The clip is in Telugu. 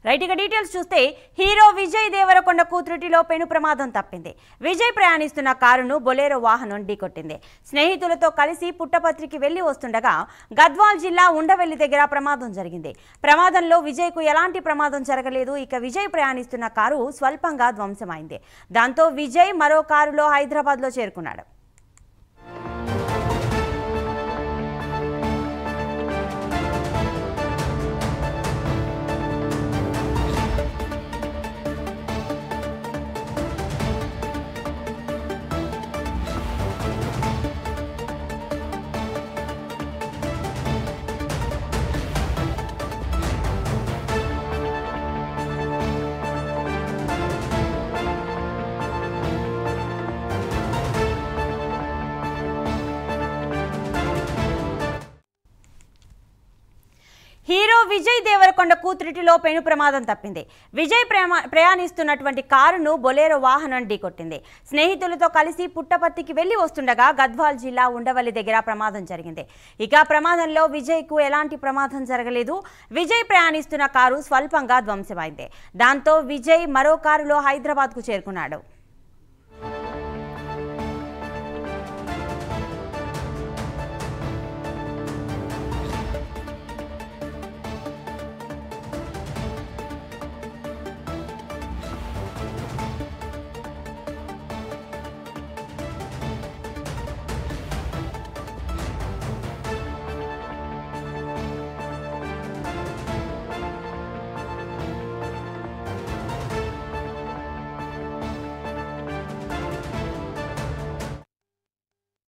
రైట్ ఇక డీటెయిల్స్ చూస్తే హీరో విజయ్ దేవరకొండ కూతురిటిలో పెను ప్రమాదం తప్పింది. విజయ్ ప్రయాణిస్తున్న కారును బొలెరో వాహనం ఢీకొట్టింది. స్నేహితులతో కలిసి పుట్టపర్తికి వెళ్లి వస్తుండగా గద్వాల్ జిల్లా ఉండవెల్లి దగ్గర ప్రమాదం జరిగింది. ప్రమాదంలో విజయ్కు ఎలాంటి ప్రమాదం జరగలేదు. ఇక విజయ్ ప్రయాణిస్తున్న కారు స్వల్పంగా ధ్వంసమైంది. దాంతో విజయ్ మరో కారులో హైదరాబాద్లో చేరుకున్నాడు. హీరో విజయ్ దేవరకొండ కూతురిటిలో పెను ప్రమాదం తప్పింది. విజయ్ ప్రయాణిస్తున్నటువంటి కారును బొలెరో వాహనం ఢీకొట్టింది. స్నేహితులతో కలిసి పుట్టపర్తికి వెళ్లి వస్తుండగా గద్వాల్ జిల్లా ఉండవల్లి దగ్గర ప్రమాదం జరిగింది. ఇక ప్రమాదంలో విజయ్కు ఎలాంటి ప్రమాదం జరగలేదు. విజయ్ ప్రయాణిస్తున్న కారు స్వల్పంగా ధ్వంసమైంది. దాంతో విజయ్ మరో కారులో హైదరాబాద్కు చేరుకున్నాడు.